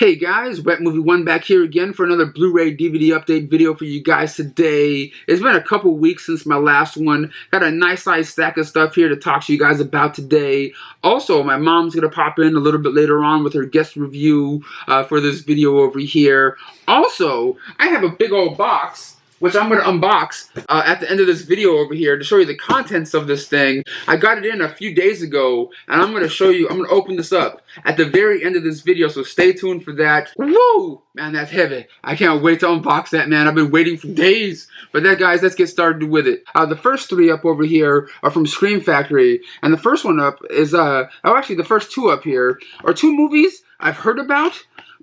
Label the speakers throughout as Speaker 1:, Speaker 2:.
Speaker 1: Hey guys, Wet Movie 1 back here again for another Blu-ray DVD update video for you guys today. It's been a couple weeks since my last one. Got a nice size stack of stuff here to talk to you guys about today. Also, my mom's going to pop in a little bit later on with her guest review for this video over here. Also, I have a big old box, which I'm going to unbox at the end of this video over here to show you the contents of this thing. I got it in a few days ago, and I'm going to show you, I'm going to open this up at the very end of this video, so stay tuned for that. Woo! Man, that's heavy. I can't wait to unbox that, man. I've been waiting for days. But that, guys, let's get started with it. The first three up over here are from Scream Factory, and the first one up is, actually the first two up here are two movies I've heard about,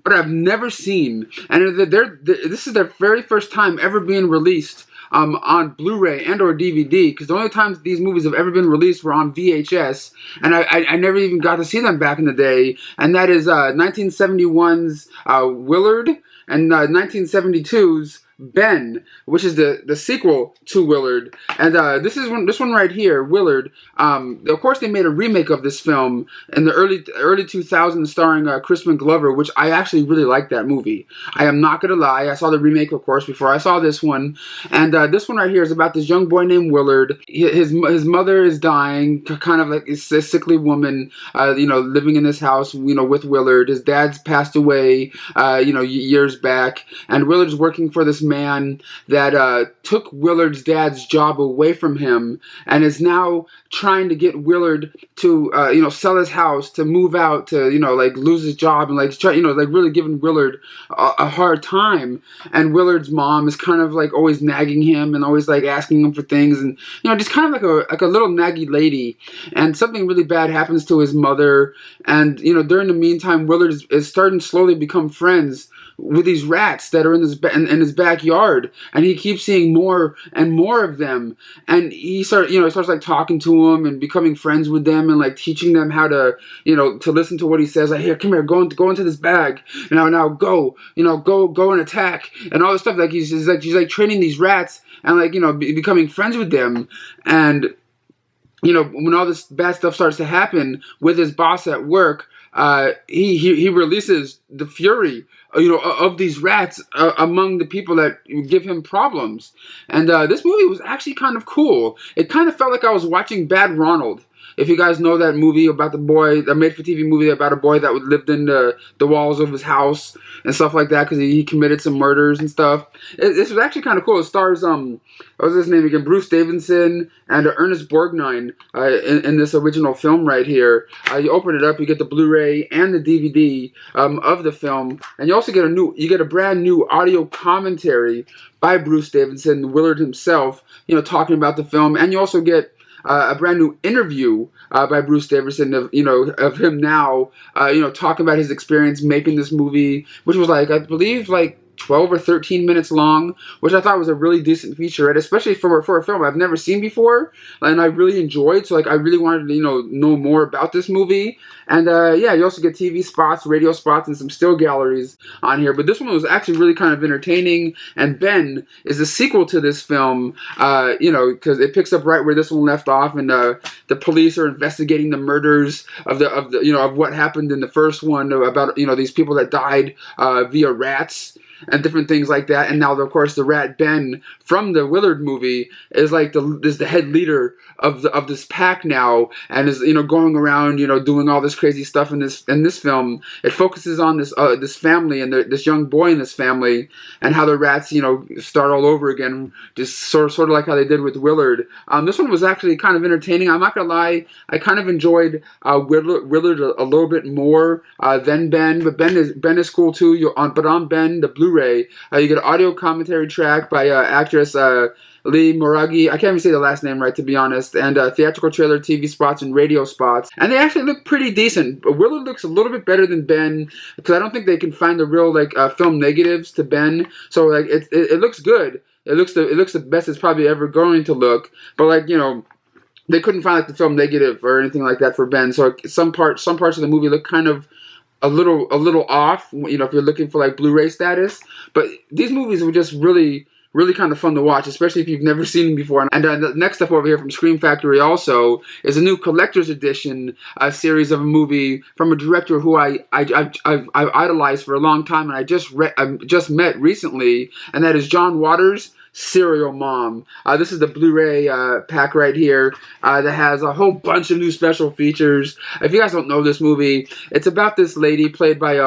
Speaker 1: but I've never seen, and this is their very first time ever being released on Blu-ray and or DVD, because the only times these movies have ever been released were on VHS, and I never even got to see them back in the day, and that is 1971's Willard and 1972's Ben, which is the sequel to Willard, and this one right here, Willard. Of course, they made a remake of this film in the early 2000s, starring Crispin Glover, which I actually really liked that movie. I am not gonna lie, I saw the remake, of course, before I saw this one, and this one right here is about this young boy named Willard. His mother is dying, kind of like a sickly woman, living in this house, with Willard. His dad's passed away, years back, and Willard's working for this man that took Willard's dad's job away from him and is now trying to get Willard to sell his house, to move out, to lose his job, and really giving Willard a hard time. And Willard's mom is kind of like always nagging him and always like asking him for things, and just kind of like a little naggy lady. And something really bad happens to his mother, and during the meantime, Willard is starting to slowly become friends with these rats that are in his backyard, and he keeps seeing more and more of them, and he starts like talking to them and becoming friends with them and like teaching them how to to listen to what he says. Like, here, come here, go into this bag, now go and attack, and all this stuff. Like he's training these rats and becoming friends with them. And when all this bad stuff starts to happen with his boss at work, he releases the fury of these rats among the people that give him problems. And this movie was actually kind of cool. It kind of felt like I was watching Bad Ronald. If you guys know that movie about the boy, the made-for-TV movie about a boy that lived in the walls of his house and stuff like that because he committed some murders and stuff. This was actually kind of cool. It stars, what was his name again? Bruce Davidson and Ernest Borgnine in this original film right here. You open it up, you get the Blu-ray and the DVD of the film, and you also get a brand new audio commentary by Bruce Davidson, Willard himself, talking about the film, and you also get a brand new interview by Bruce Davidson of him now, talking about his experience making this movie, which was I believe 12 or 13 minutes long, which I thought was a really decent featurette, especially for a film I've never seen before, and I really enjoyed. So I really wanted to know more about this movie. And yeah, you also get TV spots, radio spots, and some still galleries on here. But this one was actually really kind of entertaining. And Ben is a sequel to this film, because it picks up right where this one left off, and the police are investigating the murders of what happened in the first one about these people that died via rats and different things like that. And now, of course, the rat Ben from the Willard movie is the head leader of this pack now, and is going around doing all this crazy stuff in this film. It focuses on this family and this young boy in this family, and how the rats start all over again, just sort of like how they did with Willard. This one was actually kind of entertaining. I'm not gonna lie, I kind of enjoyed Willard a little bit more than Ben, but Ben is cool too. But on Ben, the Blu-ray, you get an audio commentary track by actress Lee Moragi. I can't even say the last name right, to be honest. And theatrical trailer, TV spots, and radio spots. And they actually look pretty decent. Willard looks a little bit better than Ben, because I don't think they can find the real film negatives to Ben. So it looks good. It looks the best it's probably ever going to look. But they couldn't find the film negative or anything like that for Ben. So some parts of the movie look kind of a little off, if you're looking for Blu-ray status. But these movies were just really really kind of fun to watch, especially if you've never seen him before. And the next up over here from Scream Factory also is a new collector's edition series of a movie from a director who I've idolized for a long time, and I just met recently, and that is John Waters' Serial Mom. This is the Blu-ray pack right here that has a whole bunch of new special features. If you guys don't know this movie, it's about this lady played by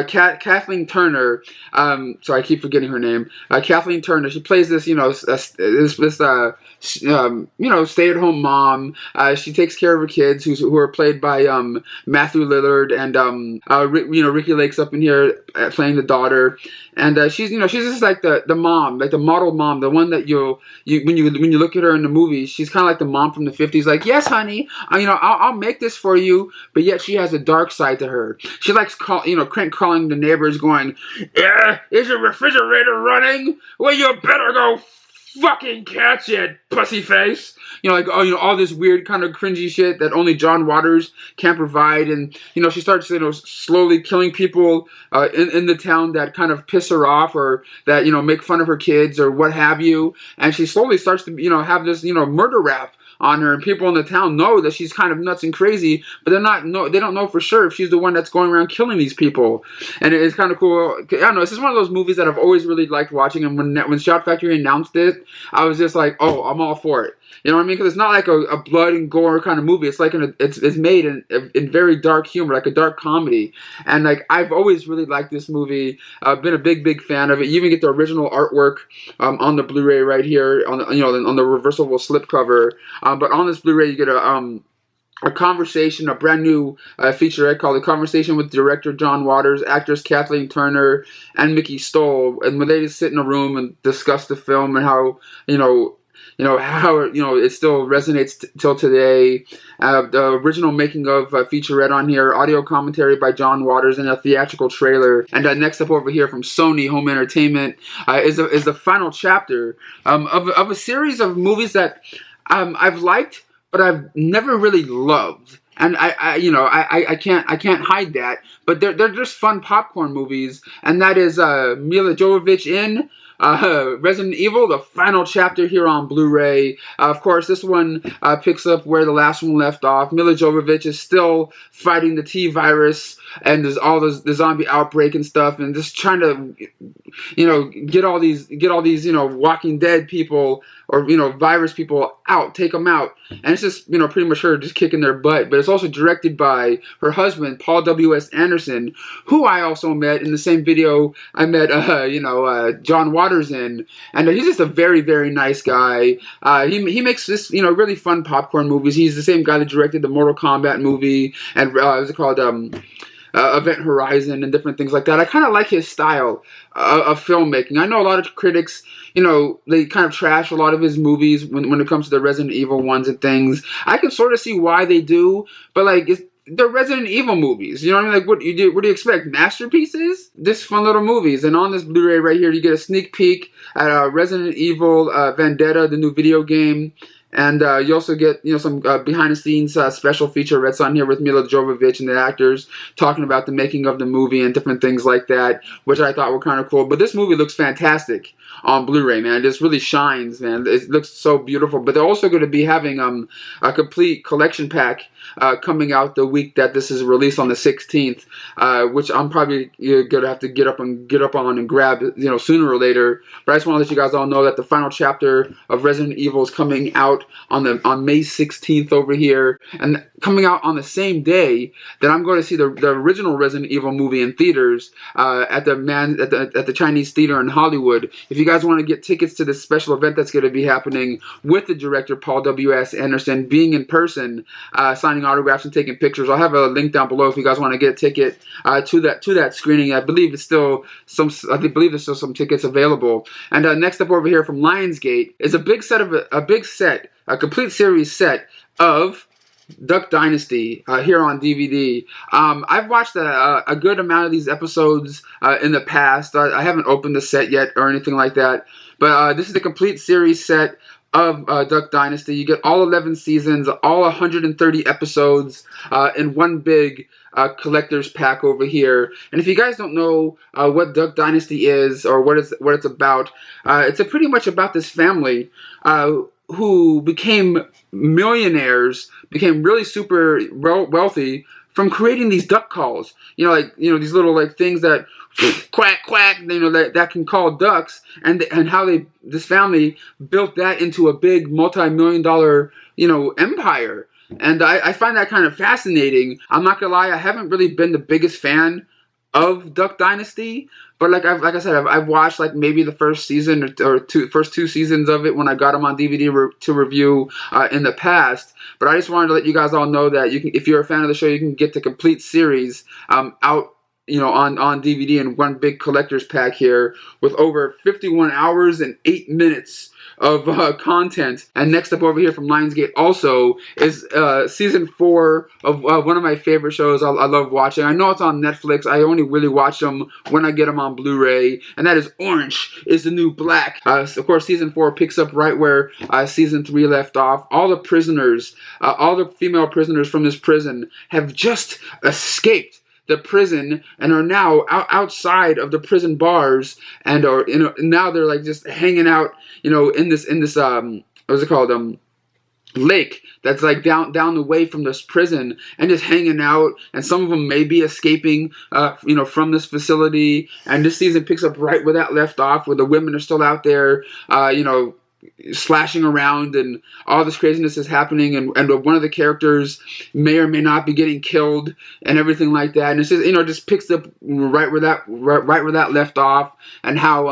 Speaker 1: Kathleen Turner. Sorry, I keep forgetting her name. Kathleen Turner. She plays this, stay-at-home mom. She takes care of her kids, who are played by Matthew Willard and Ricky Lake's up in here playing the daughter. And she's just like the mom, like the model mom, the one that when you look at her in the movie, she's kind of like the mom from the 50s, like, yes, honey, I'll make this for you, but yet she has a dark side to her. She likes calling the neighbors, going, yeah, is your refrigerator running? Well, you better go fucking catch it, pussy face. All this weird kind of cringy shit that only John Waters can provide. And, she starts, slowly killing people in the town that kind of piss her off or that, make fun of her kids or what have you. And she slowly starts to, have this, murder rap on her, and people in the town know that she's kind of nuts and crazy, but they don't know for sure if she's the one that's going around killing these people. And it's kind of cool. I don't know, this is one of those movies that I've always really liked watching, and when Shout Factory announced it, I was just like, oh, I'm all for it. You know what I mean? Because it's not like a blood and gore kind of movie. It's like it's made in very dark humor, like a dark comedy. And like I've always really liked this movie. I've been a big fan of it. You even get the original artwork on the Blu-ray right here on the reversible slipcover. But on this Blu-ray, you get a conversation, a brand new featurette called "A Conversation with Director John Waters, Actress Kathleen Turner, and Mickey Stoll." And when they just sit in a room and discuss the film and how how it still resonates till today. The original making of featurette on here, audio commentary by John Waters, and a theatrical trailer. And next up over here from Sony Home Entertainment is the final chapter of a series of movies that I've liked, but I've never really loved. And I can't hide that. But they're just fun popcorn movies, and that is Milla Jovovich in Resident Evil, the final chapter here on Blu-ray. Of course, this one picks up where the last one left off. Milla Jovovich is still fighting the T-virus, and there's all the zombie outbreak and stuff, and just trying to, get all these, Walking Dead people or, virus people out, take them out. And it's just, pretty much her just kicking their butt. But it's also directed by her husband, Paul W.S. Anderson, who I also met in the same video I met, John Waters in. And he's just a very, very nice guy. He makes this, really fun popcorn movies. He's the same guy that directed the Mortal Kombat movie and, what's it called, Event Horizon and different things like that. I kind of like his style of filmmaking. I know a lot of critics, they kind of trash a lot of his movies when it comes to the Resident Evil ones and things. I can sort of see why they do, but like they're Resident Evil movies. You know what I mean? Like what do you expect? Masterpieces? Just fun little movies. And on this Blu-ray right here, you get a sneak peek at Resident Evil Vendetta, the new video game. And you also get, some behind-the-scenes special featurettes on here with Milla Jovovich and the actors talking about the making of the movie and different things like that, which I thought were kind of cool. But this movie looks fantastic on Blu-ray, man. It just really shines, man. It looks so beautiful. But they're also going to be having a complete collection pack coming out the week that this is released on the 16th, which I'm probably going to have to get up on and grab, sooner or later. But I just want to let you guys all know that the final chapter of Resident Evil is coming out on May 16th over here, and coming out on the same day that I'm going to see the original Resident Evil movie in theaters at the Chinese Theater in Hollywood. If you guys want to get tickets to this special event that's going to be happening with the director Paul W.S. Anderson, being in person, signing autographs and taking pictures, I'll have a link down below if you guys want to get a ticket to that screening. I believe there's still some tickets available. And next up over here from Lionsgate is a complete series set of Duck Dynasty here on DVD. I've watched a good amount of these episodes in the past. I haven't opened the set yet or anything like that. But this is the complete series set of Duck Dynasty. You get all 11 seasons, all 130 episodes in one big collector's pack over here. And if you guys don't know what Duck Dynasty is or what it's about, it's pretty much about this family who became millionaires, became really super wealthy from creating these duck calls. These little like things that quack quack, that can call ducks, and how this family built that into a big multi-million-dollar empire. And I find that kind of fascinating. I'm not gonna lie, I haven't really been the biggest fan of Duck Dynasty, but like I said, I've watched like maybe the first season or first two seasons of it when I got them on DVD to review in the past. But I just wanted to let you guys all know that if you're a fan of the show, you can get the complete series out on DVD in one big collector's pack here with over 51 hours and 8 minutes of content. And next up over here from Lionsgate also is season 4 of one of my favorite shows I love watching. I know it's on Netflix. I only really watch them when I get them on Blu-ray, and that is Orange is the New Black. Of course, season 4 picks up right where season 3 left off. All the prisoners, all the female prisoners from this prison have just escaped the prison and are now outside of the prison bars, and now they're like just hanging out in this what's it called, lake that's like down the way from this prison, and just hanging out. And some of them may be escaping from this facility. And this season picks up right where that left off, where the women are still out there slashing around, and all this craziness is happening, and one of the characters may or may not be getting killed and everything like that. And it's just just picks up right where that left off, and how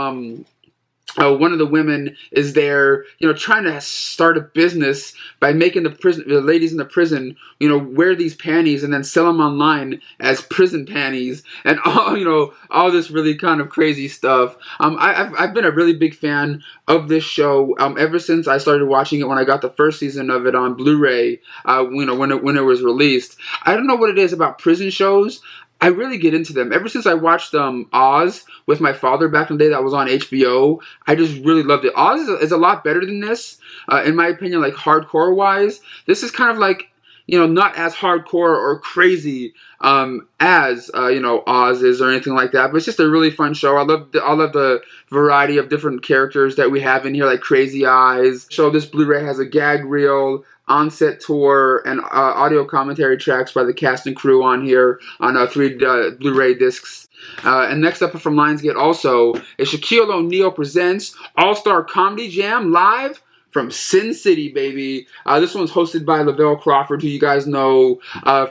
Speaker 1: one of the women is there, trying to start a business by making the ladies in the prison, wear these panties and then sell them online as prison panties, and all this really kind of crazy stuff. I've been a really big fan of this show ever since I started watching it when I got the first season of it on Blu-ray. When it was released. I don't know what it is about prison shows. I really get into them. Ever since I watched Oz with my father back in the day, that was on HBO, I just really loved it. Oz is a lot better than this, in my opinion, like hardcore-wise. This is kind of like, not as hardcore or crazy as Oz is or anything like that. But it's just a really fun show. I love the variety of different characters that we have in here, like Crazy Eyes. So this Blu-ray has a gag reel, on-set tour, and audio commentary tracks by the cast and crew on here on 3 Blu-ray discs. And next up from Lionsgate also is Shaquille O'Neal Presents All-Star Comedy Jam live from Sin City, baby. This one's hosted by Lavelle Crawford, who you guys know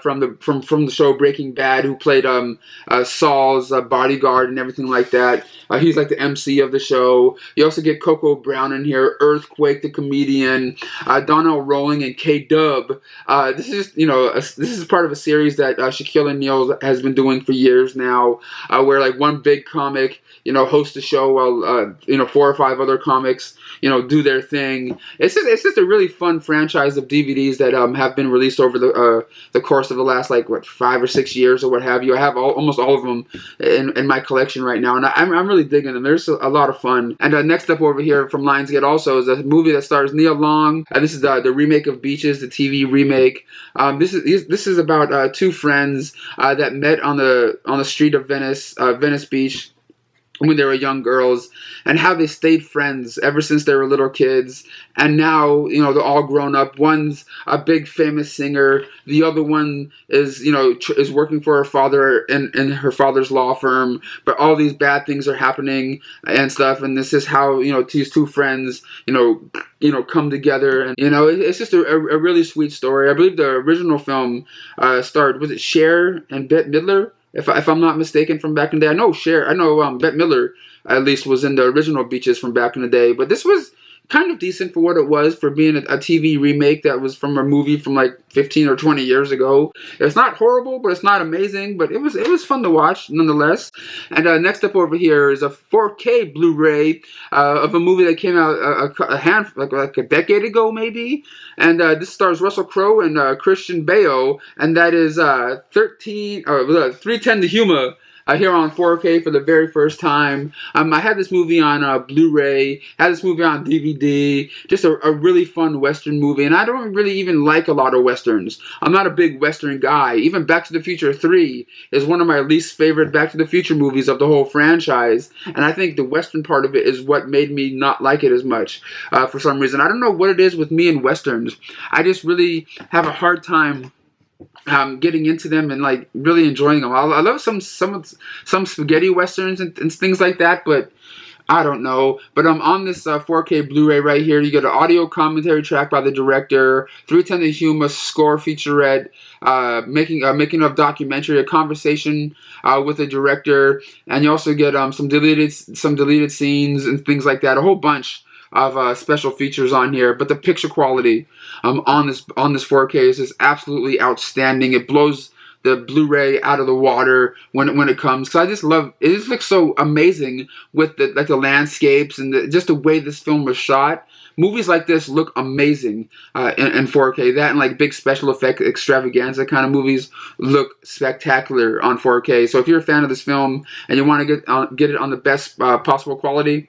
Speaker 1: from the show Breaking Bad, who played Saul's bodyguard and everything like that. He's like the MC of the show. You also get Coco Brown in here, Earthquake the comedian, Donnell Rowling, and K-Dub. This is this is part of a series that Shaquille O'Neal has been doing for years now, where like one big comic hosts the show while 4 or 5 other comics do their thing. It's just a really fun franchise of DVDs that have been released over the course of the last 5 or 6 years or what have you. I have almost all of them in my collection right now, and I'm really digging them. There's a lot of fun. And next up over here from Lionsgate also is a movie that stars Nia Long. This is the remake of Beaches, the TV remake. This is about 2 friends that met on the street of Venice Beach when they were young girls, and how they stayed friends ever since they were little kids. And now, they're all grown up. One's a big famous singer. The other one is, is working for her father in her father's law firm. But all these bad things are happening and stuff. And this is how, these 2 friends, come together. And, it's just a really sweet story. I believe the original film starred, was it Cher and Bette Midler? If I'm not mistaken, from back in the day. I know Bette Midler at least was in the original Beaches from back in the day. But this was kind of decent for what it was, for being a TV remake that was from a movie from 15 or 20 years ago. It's not horrible, but it's not amazing. But it was fun to watch nonetheless. And next up over here is a 4K Blu-ray of a movie that came out a decade ago maybe. And this stars Russell Crowe and Christian Bale, and that is 310 to Yuma. here on 4K for the very first time. I had this movie on Blu-ray, had this movie on DVD, just a really fun Western movie, and I don't really even like a lot of Westerns. I'm not a big Western guy. Even Back to the Future 3 is one of my least favorite Back to the Future movies of the whole franchise, and I think the Western part of it is what made me not like it as much for some reason. I don't know what it is with me and Westerns. I just really have a hard time getting into them and like really enjoying them. I love some spaghetti westerns and things like that, but I don't know. But on this 4K Blu-ray right here, you get an audio commentary track by the director, 310 the Yuma score featurette, making of documentary, a conversation with the director, and you also get some deleted scenes and things like that. A whole bunch of special features on here, but the picture quality on this 4K is just absolutely outstanding. It blows the Blu-ray out of the water when it comes, because I just love it. Just looks so amazing with the landscapes and just the way this film was shot. Movies like this look amazing in 4K. That and like big special effect extravaganza kind of movies look spectacular on 4K. So if you're a fan of this film and you want to get it on the best possible quality,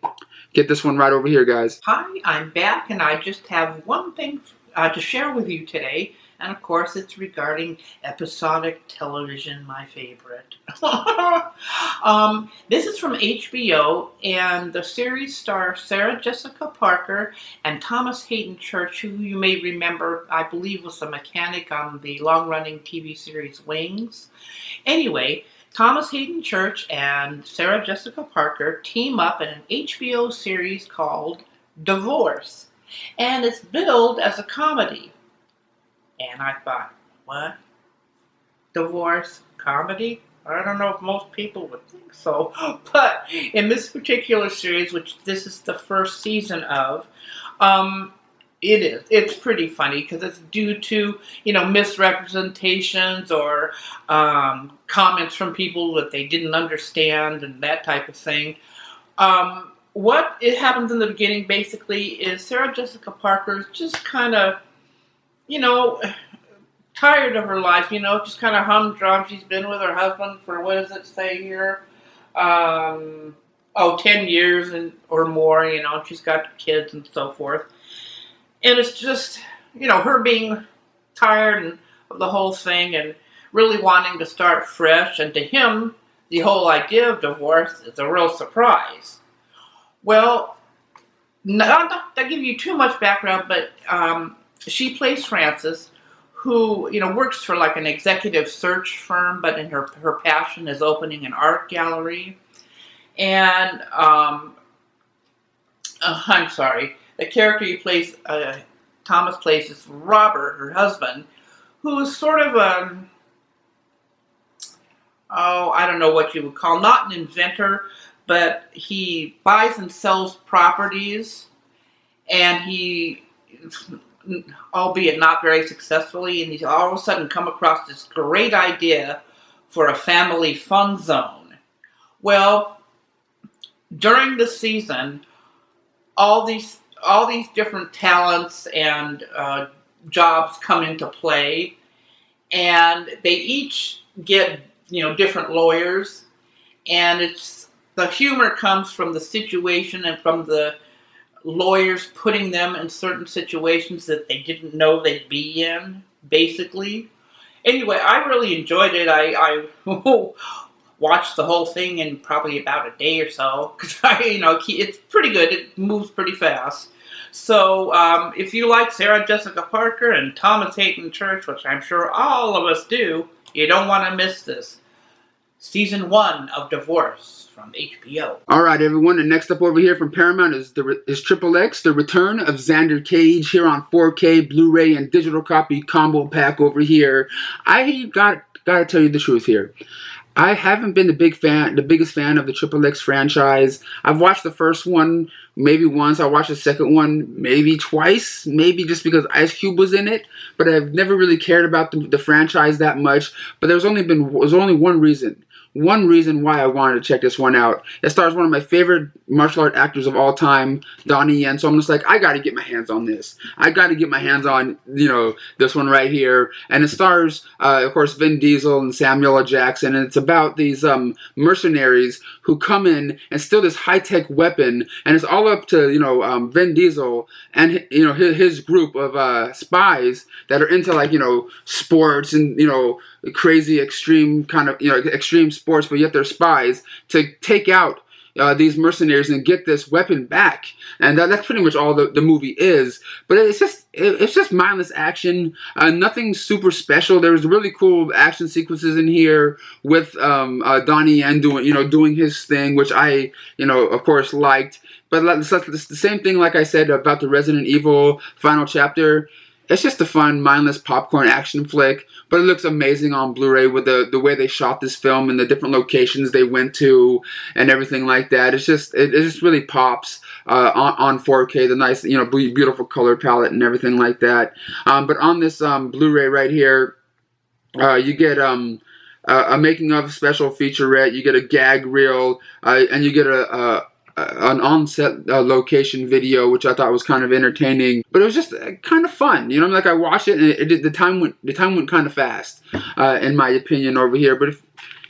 Speaker 1: get this one right over here, guys.
Speaker 2: Hi, I'm back, and I just have one thing to share with you today, and of course it's regarding episodic television, my favorite. This is from HBO, and the series stars Sarah Jessica Parker and Thomas Hayden Church, who you may remember, I believe, was a mechanic on the long-running TV series Wings. Anyway, Thomas Hayden Church and Sarah Jessica Parker team up in an HBO series called Divorce, and it's billed as a comedy. And I thought, what? Divorce? Comedy? I don't know if most people would think so, but in this particular series, which this is the first season of, it's pretty funny because it's due to, misrepresentations or comments from people that they didn't understand and that type of thing. What it happens in the beginning basically is Sarah Jessica Parker's just kind of, tired of her life, just kind of humdrum. She's been with her husband for, what does it say here? 10 years or more, she's got kids and so forth. And it's just, her being tired of the whole thing and really wanting to start fresh. And to him, the whole idea of divorce is a real surprise. Well, not to give you too much background, but she plays Frances, who, works for like an executive search firm, but in her passion is opening an art gallery. And, I'm sorry. The character he plays, Thomas plays, is Robert, her husband, who is sort of I don't know what you would call, not an inventor, but he buys and sells properties, and he, albeit not very successfully, and he's all of a sudden come across this great idea for a family fun zone. Well, during the season, all these different talents and jobs come into play, and they each get different lawyers, and the humor comes from the situation and from the lawyers putting them in certain situations that they didn't know they'd be in, basically. Anyway, I really enjoyed it. I watched the whole thing in probably about a day or so, because it's pretty good. It moves pretty fast. So if you like Sarah Jessica Parker and Thomas Hayden Church, which I'm sure all of us do, you don't want to miss this. Season 1 of Divorce from HBO.
Speaker 1: All right, everyone. And next up over here from Paramount is Triple X, The Return of Xander Cage, here on 4K, Blu-ray, and digital copy combo pack over here. I gotta tell you the truth here. I haven't been the biggest fan of the Triple X franchise. I've watched the first one maybe once. I watched the second one maybe twice, maybe just because Ice Cube was in it. But I've never really cared about the franchise that much. But there's only one reason. one reason why I wanted to check this one out. It stars one of my favorite martial art actors of all time, Donnie Yen. So I'm just like, I got to get my hands on this. I got to get my hands on, this one right here. And it stars, of course, Vin Diesel and Samuel L. Jackson. And it's about these mercenaries who come in and steal this high-tech weapon. And it's all up to, Vin Diesel and, his group of spies that are into, like, sports and, crazy extreme kind of, extreme sports, but yet they're spies, to take out these mercenaries and get this weapon back. And that's pretty much all the movie is. But it's just mindless action, nothing super special. There's really cool action sequences in here with Donnie Yen doing his thing, which I of course liked. But it's the same thing like I said about the Resident Evil final chapter. It's just a fun, mindless popcorn action flick, but it looks amazing on Blu-ray with the way they shot this film and the different locations they went to and everything like that. It just really pops on 4K, the nice, beautiful color palette and everything like that. But on this Blu-ray right here, you get a making of special featurette, you get a gag reel, and you get an on-set location video, which I thought was kind of entertaining, but it was just kind of fun. Like I watched it, and the time went kind of fast, in my opinion, over here. But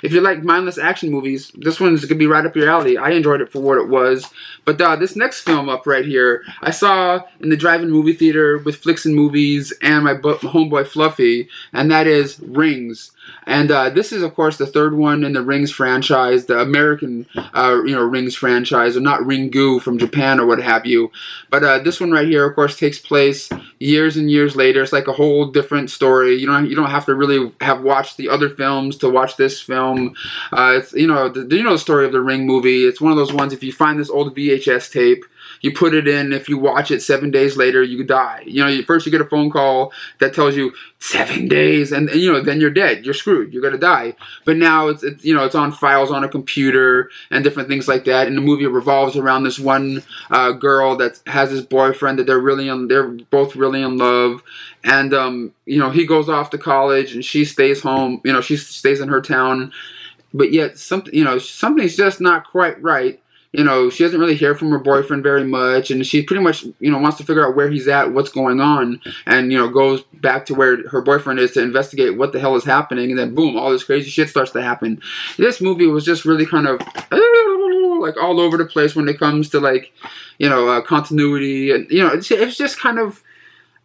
Speaker 1: if you like mindless action movies, this one's gonna be right up your alley. I enjoyed it for what it was. But this next film up right here, I saw in the drive-in movie theater with Flicks and Movies and my homeboy Fluffy, and that is Rings. And this is, of course, the third one in the Rings franchise, the American, Rings franchise, or not Ringu from Japan or what have you. But this one right here, of course, takes place years and years later. It's like a whole different story. You don't have to really have watched the other films to watch this film. It's the story of the Ring movie. It's one of those ones, if you find this old VHS tape, you put it in, if you watch it 7 days later, you die. First you get a phone call that tells you 7 days, and then you're dead. You're screwed. You're gonna die. But now it's on files on a computer and different things like that. And the movie revolves around this one girl that has this boyfriend that they're both really in love. And he goes off to college and she stays home. She stays in her town. But yet something's just not quite right. She doesn't really hear from her boyfriend very much, and she pretty much, wants to figure out where he's at, what's going on, and, goes back to where her boyfriend is to investigate what the hell is happening, and then boom, all this crazy shit starts to happen. This movie was just really kind of, like, all over the place when it comes to, like, continuity, and, it's just kind of,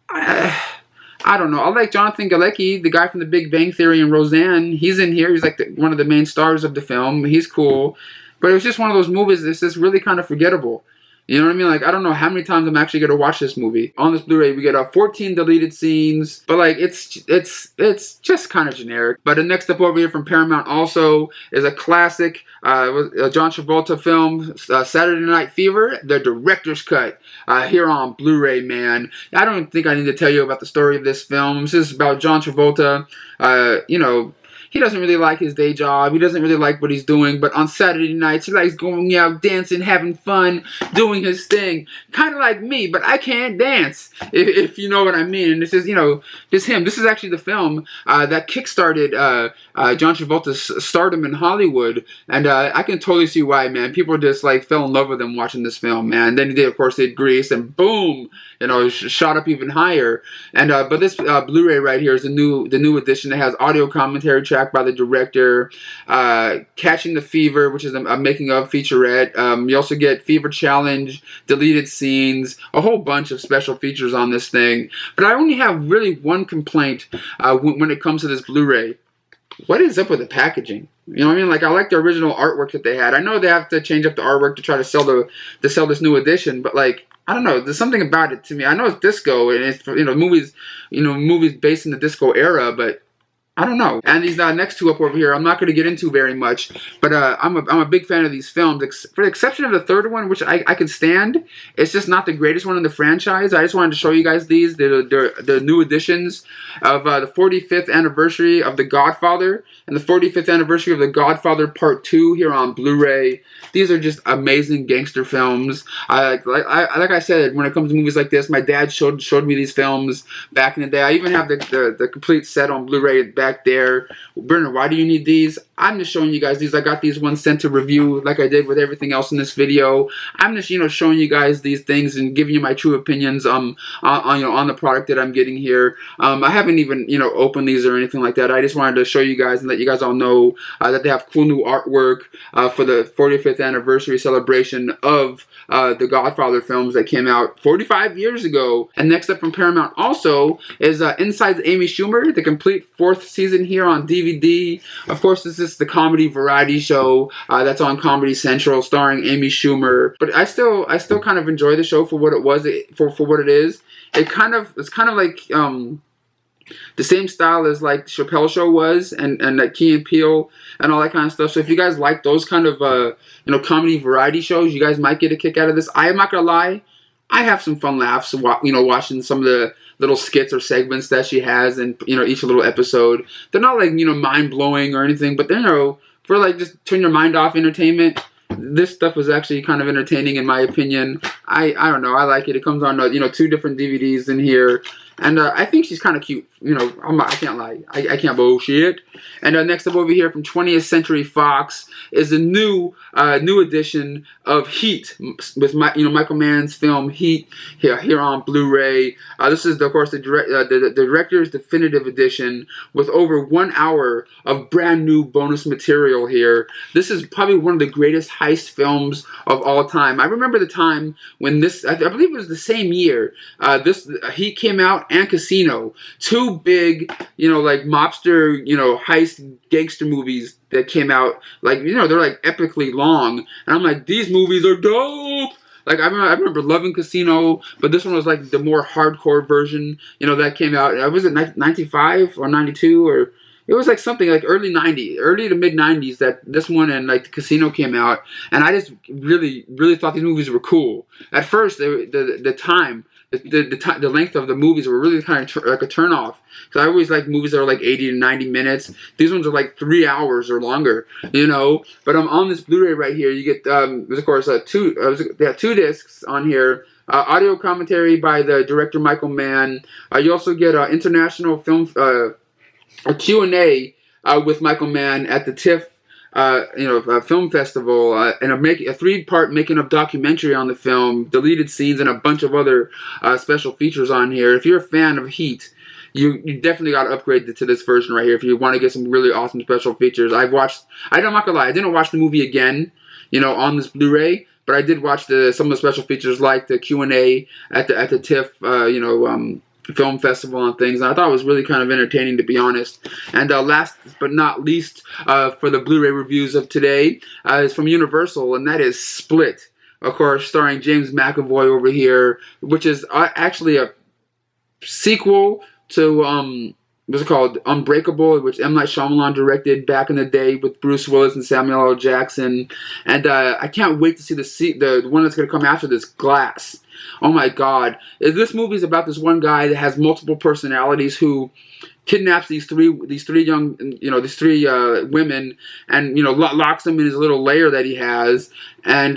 Speaker 1: I don't know. I like Jonathan Galecki, the guy from The Big Bang Theory and Roseanne. He's in here. He's like one of the main stars of the film. He's cool. But it was just one of those movies that's just really kind of forgettable. You know what I mean? Like, I don't know how many times I'm actually going to watch this movie. On this Blu-ray, we get 14 deleted scenes. But, like, it's just kind of generic. But the next up over here from Paramount also is a classic a John Travolta film, Saturday Night Fever, the director's cut, here on Blu-ray, man. I don't think I need to tell you about the story of this film. This is about John Travolta, he doesn't really like his day job. He doesn't really like what he's doing. But on Saturday nights, he likes going out, dancing, having fun, doing his thing. Kind of like me, but I can't dance, if you know what I mean. And this is, just him. This is actually the film that kickstarted John Travolta's stardom in Hollywood. And I can totally see why, man. People just, like, fell in love with him watching this film, man. Then he did, of course, did Grease, and boom, shot up even higher. And but this Blu-ray right here is the new edition. It has audio commentary track by the director, Catching the Fever, which is a making of featurette. You also get Fever Challenge, deleted scenes, a whole bunch of special features on this thing. But I only have really one complaint when it comes to this Blu-ray. What is up with the packaging? You know what I mean? Like, I like the original artwork that they had. I know they have to change up the artwork to try to sell this new edition, but, like, I don't know. There's something about it to me. I know it's disco and it's movies based in the disco era, but I don't know. And these next two up over here, I'm not going to get into very much, but I'm a big fan of these films, for the exception of the third one, which I can stand. It's just not the greatest one in the franchise. I just wanted to show you guys these. They're the new editions of the 45th anniversary of The Godfather and the 45th anniversary of The Godfather Part 2 here on Blu-ray. These are just amazing gangster films. Like I said, when it comes to movies like this, my dad showed me these films back in the day. I even have the complete set on Blu-ray back back there. Brenner, why do you need these? I'm just showing you guys these. I got these ones sent to review like I did with everything else in this video. I'm just, showing you guys these things and giving you my true opinions on the product that I'm getting here. I haven't even, opened these or anything like that. I just wanted to show you guys and let you guys all know that they have cool new artwork for the 45th anniversary celebration of the Godfather films that came out 45 years ago. And next up from Paramount also is Inside Amy Schumer, the complete 4th season here on DVD. Of course, this is the comedy variety show that's on Comedy Central, starring Amy Schumer. But I still kind of enjoy the show for what it was, for what it is. It's kind of like the same style as like Chappelle Show was, and like Key and Peele and all that kind of stuff. So if you guys like those kind of comedy variety shows, you guys might get a kick out of this. I am not gonna lie, I have some fun laughs, watching some of the little skits or segments that she has, and each little episode. They're not like mind blowing or anything, but they're for like just turn your mind off entertainment. This stuff was actually kind of entertaining in my opinion. I don't know, I like it. It comes on 2 different DVDs in here. And I think she's kind of cute. I can't lie. I can't bullshit. And next up over here from 20th Century Fox is a new edition of Heat with Michael Mann's film Heat here on Blu-ray. This is of course the director's definitive edition with over 1 hour of brand new bonus material here. This is probably one of the greatest heist films of all time. I remember the time when this, I believe it was the same year, this Heat came out, and Casino, 2 big, like mobster, heist gangster movies that came out. Like, they're like epically long, and I'm like, these movies are dope. Like, I remember loving Casino, but this one was like the more hardcore version, that came out. Was it 95 or 92 or? It was like something like early to mid 90s that this one and like the Casino came out, and I just really thought these movies were cool. At first, the length of the movies were really kind of like a turn off, because I always like movies that are like 80 to 90 minutes. These ones are like 3 hours or longer, But on this Blu-ray right here, you get of course 2 discs on here. Audio commentary by the director Michael Mann. You also get international film. A Q&A with Michael Mann at the TIFF, film festival, and a 3-part making of documentary on the film, deleted scenes, and a bunch of other special features on here. If you're a fan of Heat, you definitely got to upgrade to this version right here if you want to get some really awesome special features. I'm not gonna lie, I didn't watch the movie again, on this Blu-ray, but I did watch some of the special features like the Q&A at the TIFF, film festival and things, and I thought it was really kind of entertaining, to be honest. And last but not least, for the Blu-ray reviews of today, is from Universal, and that is Split, of course, starring James McAvoy over here, which is actually a sequel to what's it called, Unbreakable, which M. Night Shyamalan directed back in the day with Bruce Willis and Samuel L. Jackson. And I can't wait to see the one that's going to come after this, Glass. Oh my God. This movie is about this one guy that has multiple personalities who kidnaps these three young, these 3 women, and, locks them in his little lair that he has. And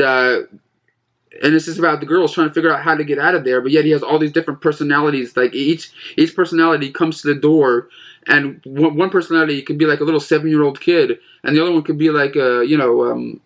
Speaker 1: it's just about the girls trying to figure out how to get out of there, but yet he has all these different personalities. Like each personality comes to the door, and one personality can be like a little 7-year-old kid, and the other one could be like a, I don't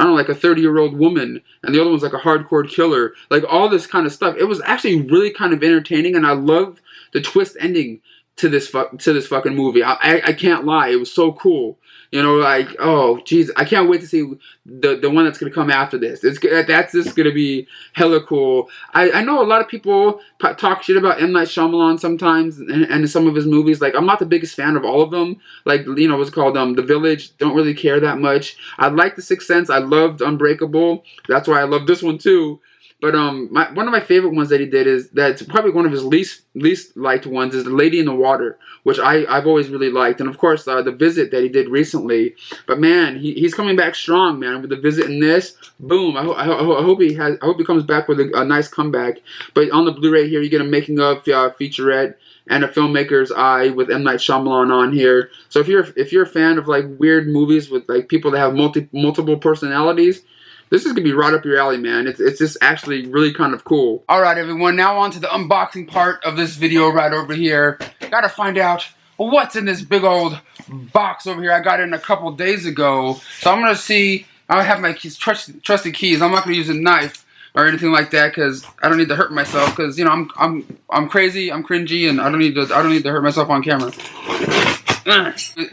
Speaker 1: know, like a 30-year-old woman, and the other one's like a hardcore killer. Like all this kind of stuff. It was actually really kind of entertaining, and I love the twist ending to this fucking movie. I can't lie, it was so cool. Like, oh jeez, I can't wait to see the one that's gonna come after this. That's just gonna be hella cool. I know a lot of people talk shit about M. Night Shyamalan sometimes and some of his movies. Like, I'm not the biggest fan of all of them. Like, what's it called, The Village, don't really care that much. I like The Sixth Sense. I loved Unbreakable. That's why I love this one too. But one of my favorite ones that he did that's probably one of his least liked ones is The Lady in the Water, which I've always really liked, and of course The Visit that he did recently. But man, he's coming back strong, man, with The Visit and this. Boom! I hope he comes back with a nice comeback. But on the Blu-ray here, you get a making of featurette and a filmmaker's eye with M. Night Shyamalan on here. So if you're a fan of like weird movies with like people that have multiple personalities, this is going to be right up your alley, man. It's just actually really kind of cool. Alright, everyone. Now on to the unboxing part of this video right over here. Gotta find out what's in this big old box over here. I got it a couple days ago. So I'm going to see. I have my keys, trusted keys. I'm not going to use a knife or anything like that because I don't need to hurt myself because, you know, I'm crazy, I'm cringy, and I don't need to hurt myself on camera.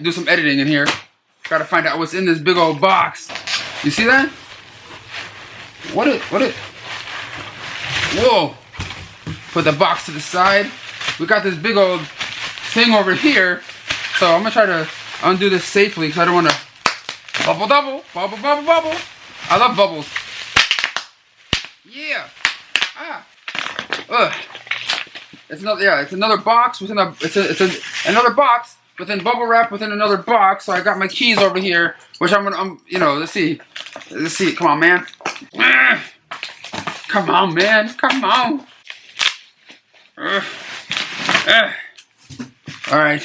Speaker 1: Do some editing in here. Gotta find out what's in this big old box. You see that? What it? Whoa! Put the box to the side. We got this big old thing over here. So I'm gonna try to undo this safely because I don't want to bubble. I love bubbles. Yeah. It's another box within another box within bubble wrap within another box. So I got my keys over here, which let's see. Come on, man. Come on, man. Come on. All right.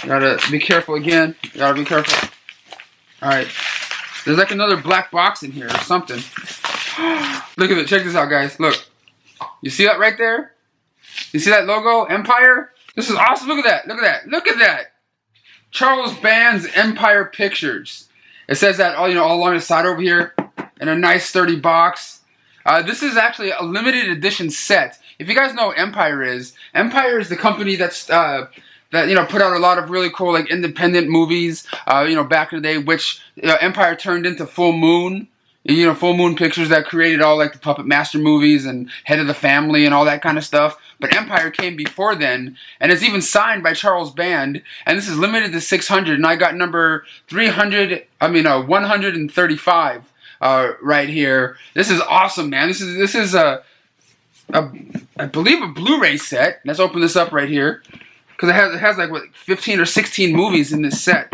Speaker 1: Gotta be careful again. Gotta be careful. All right. There's like another black box in here or something. Look at it. Check this out, guys. Look. You see that right there? You see that logo? Empire? This is awesome. Look at that. Look at that. Look at that. Charles Band's Empire Pictures. It says that all along the side over here in a nice sturdy box. This is actually a limited edition set. If you guys know what Empire is the company that's that put out a lot of really cool like independent movies back in the day, which Empire turned into Full Moon. Full Moon Pictures that created all like the Puppet Master movies and Head of the Family and all that kind of stuff. But Empire came before then, and it's even signed by Charles Band, and this is limited to 600, and I got number 135 right here. This is awesome, man. This is I believe a Blu-ray set. Let's open this up right here, because it has like what 15 or 16 movies in this set.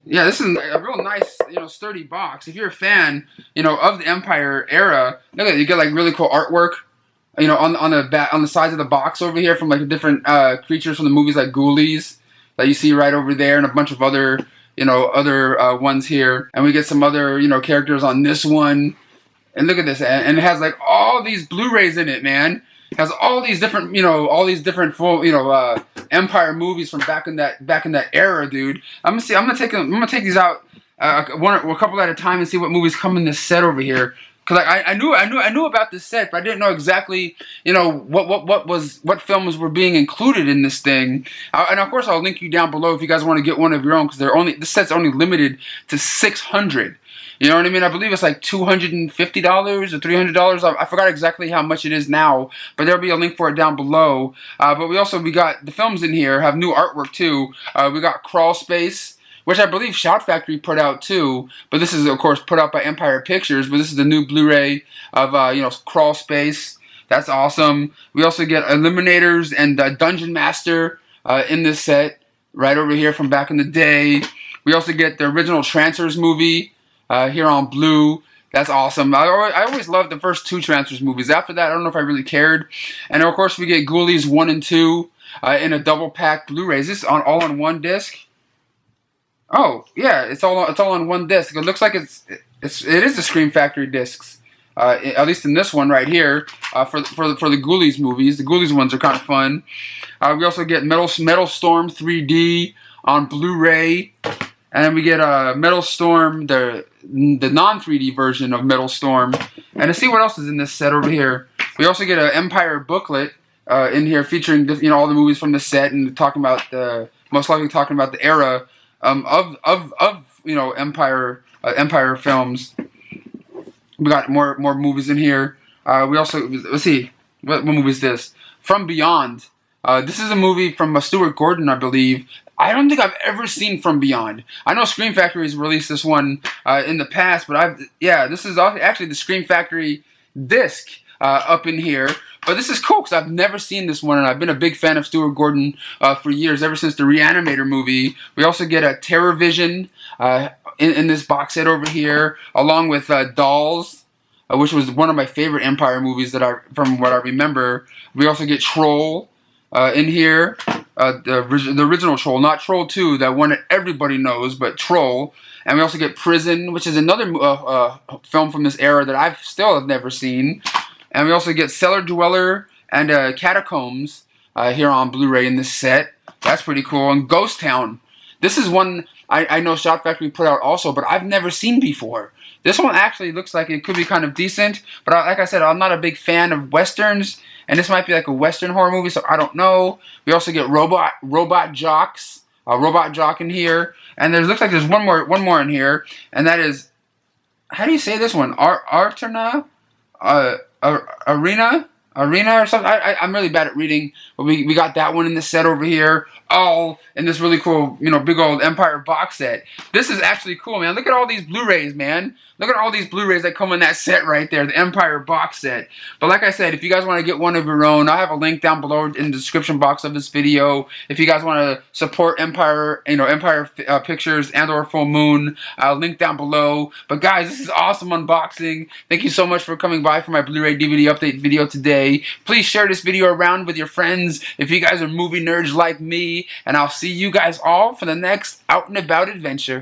Speaker 1: Yeah, this is a real nice, sturdy box. If you're a fan, of the Empire era, look at it. You get like really cool artwork, on the sides of the box over here from like different creatures from the movies like Ghoulies that you see right over there, and a bunch of other, other ones here. And we get some other, characters on this one. And look at this, and it has like all these Blu-rays in it, man. It has all these different, full, Empire movies from back in that era, dude. I'm gonna take these out a couple at a time and see what movies come in this set over here. Cause I knew about this set, but I didn't know exactly, what films were being included in this thing. And of course, I'll link you down below if you guys want to get one of your own, because this set's only limited to 600. You know what I mean? I believe it's like $250 or $300. I forgot exactly how much it is now, but there'll be a link for it down below. But we got the films in here have new artwork too. We got Crawl Space, which I believe Shout Factory put out too. But this is of course put out by Empire Pictures. But this is the new Blu-ray of Crawl Space. That's awesome. We also get Eliminators and Dungeon Master in this set right over here from back in the day. We also get the original Trancers movie. Here on Blue. That's awesome. I always loved the first two Trancers movies. After that, I don't know if I really cared. And of course, we get Ghoulies 1 and 2 in a double pack Blu-ray. Is this all on one disc? Oh yeah, it's all on one disc. It looks like it is the Scream Factory discs. At least in this one right here for the Ghoulies movies. The Ghoulies ones are kind of fun. We also get Metal Storm 3D on Blu-ray. And then we get Metal Storm, the non-3D version of Metal Storm. And to see what else is in this set over here, we also get an Empire booklet in here featuring all the movies from the set and most likely talking about the era of Empire films. We got more movies in here. We also let's see what movie is this? From Beyond. This is a movie from Stuart Gordon, I believe. I don't think I've ever seen From Beyond. I know Scream Factory has released this one in the past, but this is actually the Scream Factory disc up in here. But this is cool because I've never seen this one, and I've been a big fan of Stuart Gordon for years, ever since the Reanimator movie. We also get a Terror Vision in this box set over here, along with Dolls, which was one of my favorite Empire movies from what I remember. We also get Troll in here. The original Troll, not Troll 2, that one that everybody knows, but Troll. And we also get Prison, which is another film from this era that I still have never seen. And we also get Cellar Dweller and Catacombs here on Blu-ray in this set. That's pretty cool. And Ghost Town. This is one I know Shot Factory put out also, but I've never seen before. This one actually looks like it could be kind of decent, but like I said, I'm not a big fan of westerns, and this might be like a western horror movie, so I don't know. We also get robot jocks, a robot jock in here, and looks like there's one more in here, and that is, how do you say this one? Arterna, Arena or something. I'm really bad at reading, but we got that one in the set over here. All in this really cool, big old Empire box set. This is actually cool, man. Look at all these Blu-rays, man. Look at all these Blu-rays that come in that set right there, the Empire box set. But like I said, if you guys want to get one of your own, I'll have a link down below in the description box of this video. If you guys want to support Empire, Empire Pictures and/or Full Moon, I'll link down below. But guys, this is awesome unboxing. Thank you so much for coming by for my Blu-ray DVD update video today. Please share this video around with your friends if you guys are movie nerds like me, and I'll see you guys all for the next out and about adventure.